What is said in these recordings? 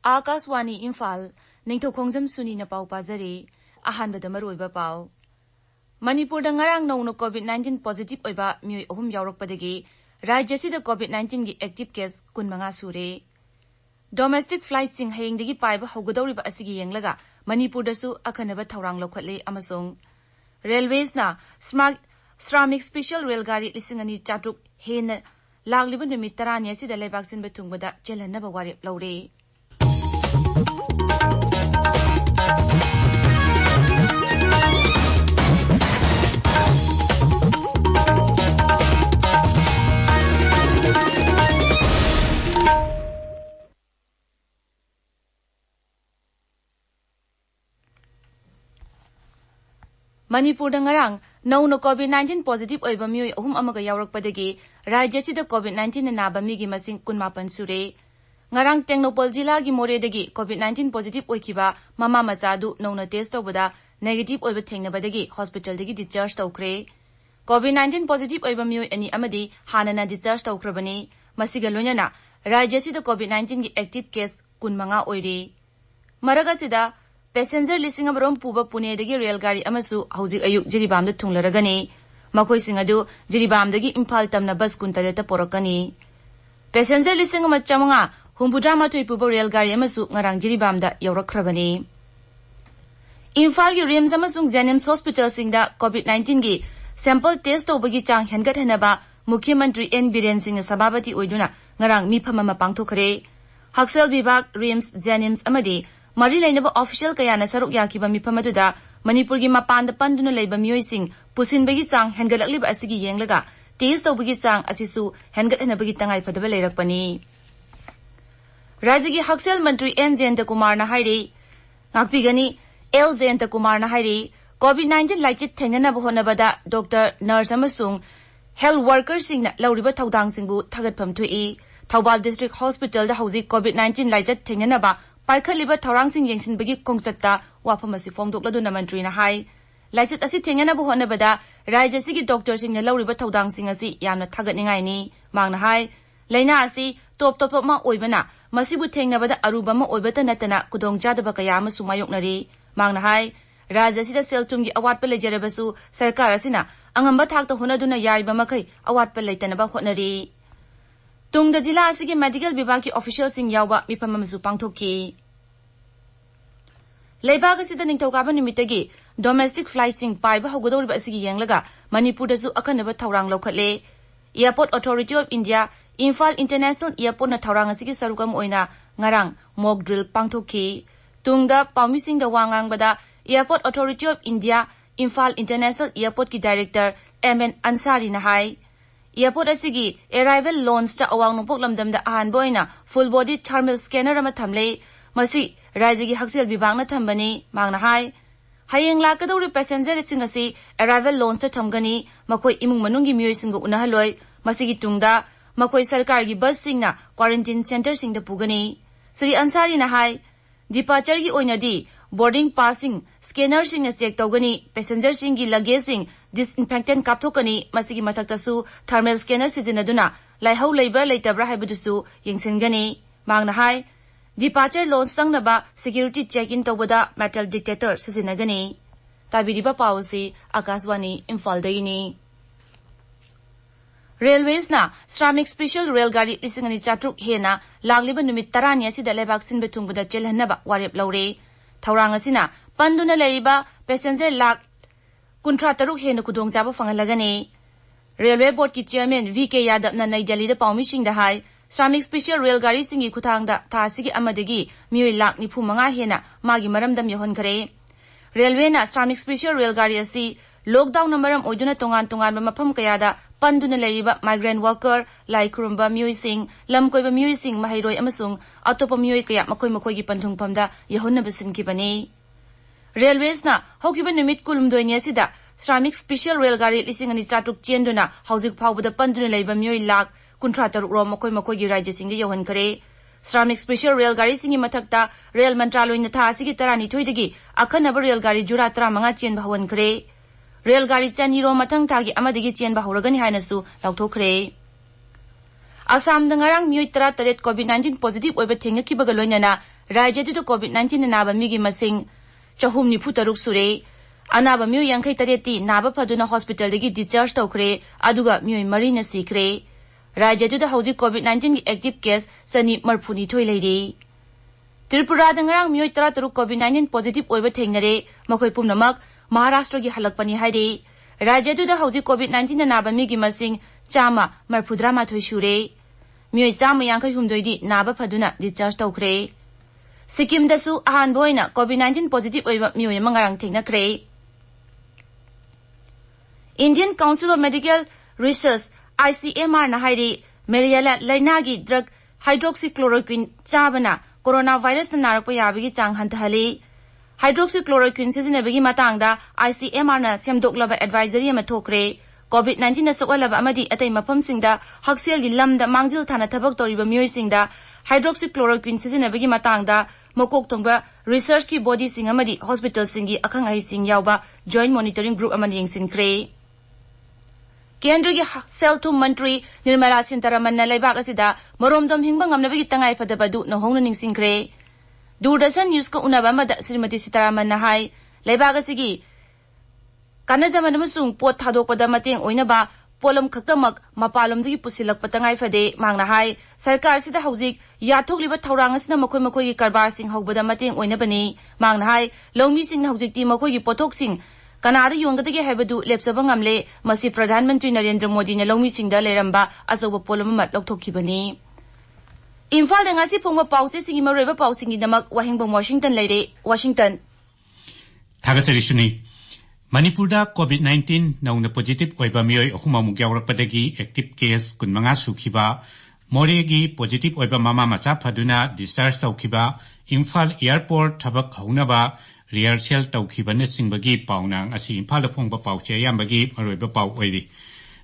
Akaswani Imphal, Ningthoukhongjam Sunni na pau pazari, ahanbada maruiba pau. Manipur da ngarang no COVID-19 positive oiba miyoi ahum yaurokpadagi, rajyasida COVID-19 gi active case kunmanga sure. Domestic flight sing hayengdagi paiba haugadawriba asigi yenglaga, Manipur dasu akhanaba thaurang lokhatle amasung. Railways na Shramik Special Railgari lisingani chatruk hena lagliba numit tarani asida leibaksin betungbada chelhanaba warip laure. Manipur da ngarang no COVID-19 positive oiba miyoi ahum amaga yaurakpadagi rajyasida COVID-19 na naba migi masing kunmapan sure. Ngarang Tengnopal jila gi moredagi COVID-19 positive oikiba mama machadu nona test tawbada negative oiba thengnabadagi hospital dagi discharge tawkre. COVID-19 positive oiba miyoi ani amadi hanana discharge tawkrabani masiga loinana rajyasida COVID-19 gi active case kunmanga oire. Maragasida passenger listing abarom puba Pune dagi railgari amasu hauzik ayuk Jiribam da thunglaragani makoi singadu Jiribam dagi Imphal tamna bus kuntaleta porakani. Passenger listing amachamanga Humbudrama tui puba railgari amasu ngarang Jiribam da yaurakrabani. Imphal gi Rims amasung Jenims Hospital singda COVID-19 gi sample test tawbagi chang hengat hanaba Mukhyamantri N. Biren Singh sababati oiduna ngarang miphamama pangthokre. Haksel Bibak Rims Jenims amadi Mari lainaba official kaya na saruk yakiba mipamaduda Manipur gi mapanda panduna leiba miyoi sing pusin bagi sang hengalakliba asigi yenglaga test tawbagi sang asisu hengat hanabagi tangai padaba leirakpani. Rajya gi Haksel Mantri N. Jayanta Kumar na hairi ngakpigani L. Jayanta Kumar na hairi COVID-19 laichit thengnanaba honabada doctor nurse amasung health worker sing na lauriba thaudang singbu thagatpham thui. Thoubal District Hospital da hauzik COVID-19 laichit thengnanaba Paikaliba Taurang Sing Yengsin Bagi Kongchata Wapamasi Fongdokladuna Mantri na hai. Laichit asi thengnanaba honabada Rajyasigi doctor sing na lauriba thaudang sing asi yamna thagatningai ni mangna hai. Laina asi top ma oibana masibu thengnabada aruba ma oibata natana kudongchadaba kaya ama sumayoknari mangna hai. Rajyasida seltumgi awatpa lejarabasu sarkar asina angamba thakta honaduna yariba makai awatpa leitanaba hotnari. Tungda jila asigi medical bibaki official sing yawba mipamamasu pangthoki. Leibag asida Ningthoukhaba nimitagi domestic flight sing paiba haugadawriba asigi yenglaga Manipur dasu akanaba thaurang lokhatle. Airport Authority of India Imphal International Airport na thaurang asigi sarukam oina ngarang mock drill pangthoki. Tungda paumising da wangangbada Airport Authority of India Imphal International Airport ki director M.N. Ansari na hai. Airport asigi arrival launch ta awang nungpok lamdam da ahan boina full body thermal scanner ama thamle masi rajya gi Haksel Bibang na thambani mangna hai. Hayeng lakadawri passenger sing asi arrival launch ta thamgani makoi imung manung gi miyoi sing go unahaloi masigi tungda makoi sarkar gi bus sing na quarantine center sing da pugani. Shri Ansari na hai departure gi oina di boarding passing scanner sing na check tawgani passenger sing gi luggage sing disinfectant kapthokani masigi mathakta su thermal scanner sizinaduna laihau labor leitabra haibadusu yengsingani mangna hai. Departure launch sangnaba security check in tawbada metal detector sizinagani. Tabiriba pawsi Akaswani Imphal daini. Railways na Shramik Special Railgari lisingani chatruk hena lagliba numit tarani asida leibaksin betungbada chelhanaba warip laure. Thaurang asina panduna leiriba passenger lak kuntra taruk hena kudongchaba fangalagani. Railway Board ki chairman V.K. Yadav na Nai Delhi da paumising da hai Shramik Special Railgari singi kuthangda thasigi amadagi miyoi lak nifu manga hena magi maramdam yahon kare. Railway na Shramik Special Railgari asi lockdown na maram oiduna tongan mapam kayada panduna leiriba migrant worker lai kurumba miyoi sing lamkoiba miyoi sing mahairoi amasung atopa miyoi kaya makoi gi panthungpamda yahonna basin kibani. Railways na hokiba numit kulumdoini asida Shramik Special Railgari lisingani chatruk chenduna hauzik phawbada panduna leiba miyoi lak kuntra taruk ro makoi gi rajya singda yahon kare. Shramik Special Railgari singi mathakta rail mantraloi na tha asigi tarani thoidagi akhanaba railgari jura 35 chenba hawan kare. Railgari chaniro mathang thagi amadagi chenba horagani hainasu lauthokre. Assam dangarang miyoi 38 COVID-19 positive oiba thengkibaga loinana ꯔꯥꯖ꯭ꯌꯗꯨꯗ COVID-19 ꯅꯥꯕ ꯃꯤꯒꯤ ꯃꯁꯤꯡ 493 ꯁꯨꯔꯦ ꯑꯅꯥꯕ ꯃꯤꯑꯣꯏ 53ꯇꯤ ꯅꯥꯕ ꯐꯗꯨꯅ ꯍꯣꯁꯄꯤꯇꯥꯜꯗꯒꯤ discharge ꯇꯧꯈ꯭ꯔꯦ ꯑꯗꯨꯒ ꯃꯤꯑꯣꯏ 4ꯅ ꯁꯤꯈ꯭ꯔꯦ ꯔꯥꯖ꯭ꯌꯗꯨꯗ ꯍꯧꯖꯤꯛ COVID-19 ꯒꯤ ꯑꯦꯛꯇꯤꯚ ꯀꯦꯁ 232 ꯂꯩꯔꯤ ꯇ꯭ꯔꯤꯄꯨꯔꯥꯗ ꯉꯔꯥꯡ ꯃꯤꯑꯣꯏ 13 COVID-19 ꯄꯣꯖꯤꯇꯤꯚ ꯑꯣꯏꯕ ꯊꯦꯡꯅꯔꯦ ꯃꯈꯣꯏ ꯄꯨꯝꯅꯃꯛ ꯃꯍꯥꯔꯥꯁꯇ꯭ꯔꯒꯤ ꯍꯜꯂꯛꯄꯅꯤ ꯍꯥꯏꯔꯤ ꯔꯥꯖ꯭ꯌꯗꯨꯗ ꯍꯧꯖꯤꯛ COVID-19 ꯅꯥꯕ ꯃꯤꯒꯤ ꯃꯁꯤꯡ 138 ꯁꯨꯔꯦ ꯃꯤꯑꯣꯏ 158ꯗꯤ ꯅꯥꯕ ꯐꯗꯨꯅ ꯗꯤꯁꯆꯥꯔꯖ ꯇꯧꯈ꯭ꯔꯦ सिक्किमदसु अहानबा ओइना COVID-19 पॉजिटिव ओइबा मियोय अमा ngarang थेंगनाख्रे Indian council of medical research ICMR ना हाइरी मेलेरिया लाइनागी ड्रग हाइड्रोक्सीक्लोरोक्विन चाबना कोरोना वायरस ना नारकपा याबगी चांग हंतहली हाइड्रोक्सीक्लोरोक्विन सिजिनेबगी मतांगदा ICMR ना सेमदोकलबा एडवाइजरी अमा थोक्रे COVID-19 na sokalaba amadi atay mapamsingda hakselgi lamda mangjil thana thabak toriba miyoisingda hydroxychloroquine sizinabagi matangda mokok thongba research ki body sing amadi hospital singi akhang ai sing yawba joint monitoring group amani yengsinkre kendra gi cell to mantri nirmala sintaraman na laibak asida moromdom hingba ngamnabagi tangai fadabadu no hongno ningsinkre Doordarshan news ko unaba mada Srimati Sitaraman na hai laibak asigi Kanajaman amasung pot thadokpada mateng oinaba polam khaktamak mapalomdagi pusilak patangai fade mangna hai sarkar sida hojik yathokliba thorang asina makhoi makhoi gi karbar sing hogbada mateng oinabani mangna hai longmi sing na hojik ti makhoi gi pothok sing kanada yonggadagi haibadu lepsaba ngamle masi pradhan mantri Narendra Modi na longmi sing da leramba asoba polam mat lokthokibani Imphal da ngasi phongba pause singi maroiba pausingi damak Wahengbam Washington leire Washington Thagatsari Shri Manipurda COVID-19 nauna positive oiba miyoi ahumamuk yaurappadagi active case 15 sukhiba moregi positive oiba mama macha phaduna discharge tawkhiba Imphal airport thabak haunaba rehearsal tawkhibane singbagi paunang asi Imphal da phongba pauche yambagi maroiba pau oiri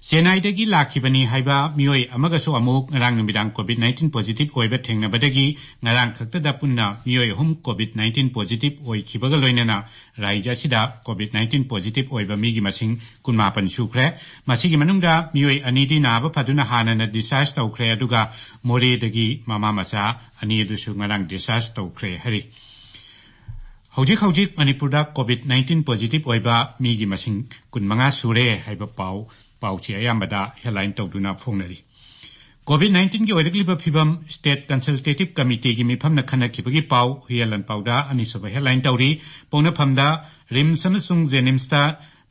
Chennai dagi lakhibani haiba miyoi amagaso amuk ngarang numidang COVID-19 positive oiba thengnabadagi ngarang khaktada punna miyoi hum COVID-19 positive oikhibaga loinana raija sida COVID-19 positive oiba migi masing 18 sukre masigi manungda miyoi anidi naba phaduna hanana discharge tawkhre aduga more dagi mama macha ani adusu ngarang discharge tawkhre hari hojik Manipurda COVID-19 positive oiba migi masing 15 sure haiba pau Pauchi ayambada headline tawduna phongnari COVID-19 gi oirakliba phibam state consultative committee gi mifamna khanakibagi pau hialan pauda anisoba headline tawri pongna phamda rims amasung jenimsta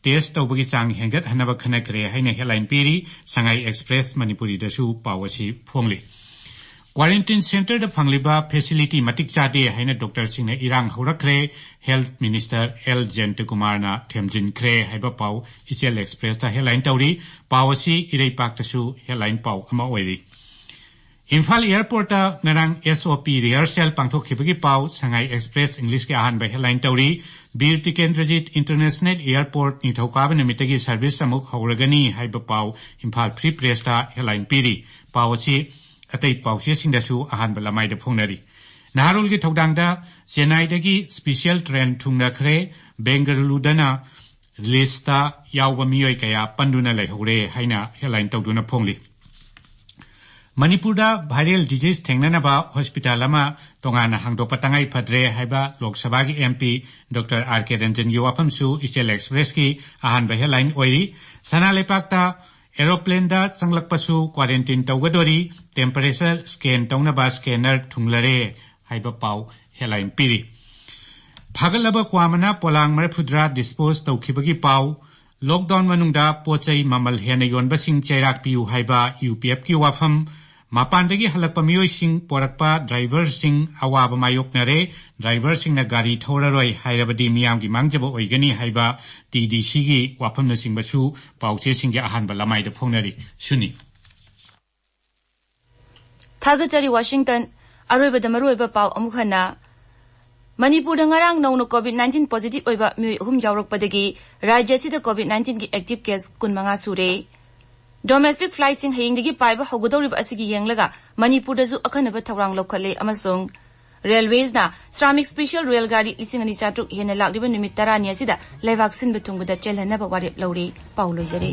test tawbagi chang hengat hanaba khanakre haina headline piri Sangai Express Manipuri dasu pawasi phongli Quarantine center da phangliba facility matik chade haina doctor singna irang horakre health minister L Jentakumar na themjin kre haiba pau Ishel Express ta headline tawri pawasi ireipak tasu headline pau ama oiri Imphal airport ta ngarang SOP rehearsal pangthokhibagi pau Sangai Express English ke ahan ba headline tawri Bir Tikendrajit International Airport Ningthoukhongjam nimitagi service amuk hauragani haiba pau Imphal Free Press ta headline piri pawasi Atay pausia singdasu ahan balamai da phongnari Naharol gi thogdangda Chennai dagi special train thungna khre Bengaluru dana lista yawba miyoi kaya panduna laihore haina headline tawduna phongli Manipurda viral disease thengnanaba hospital ama tongana hangdopa tangai phadre haiba Lok Sabha gi MP Dr. R.K. Ranjan gi wafamsu Ishel Express ki ahan ba headline oiri sana lepakta aeroplane da sanglakpasu quarantine tawgadori temperature scan tawnaba scanner thunglare haiba pau headline piri phagalaba kwamana polang marphudra dispose tawkhibagi pau lockdown manungda pochai mamal hena yonba sing chairak piu haiba UPF ki wafam mapandagi halakpa miyoi sing porakpa driver sing awaba mayoknare driver sing na gari thoraroi hairabadi miyam gi mangjaba oigani haiba TDC gi wafamna singbasu pauche singge ahanba lamai da phongnari Sunni Thagachari Washington aroibada maroiba pau amukhana Manipur da ngarang nauno COVID-19 positive oiba mioi hum jawrokpadagi rajya sida COVID-19 gi active case 15 sure Domestic flight sing hayingdagi paiba hogodoriba asigi yenglaga Manipur da zu akhanaba thawrang lokhale amasung Railways na Shramik Special Rail Gari 2400 hena lakliba numit 10 asida laivak sinba thungbuda chelhanaba warep lauri pauloi jare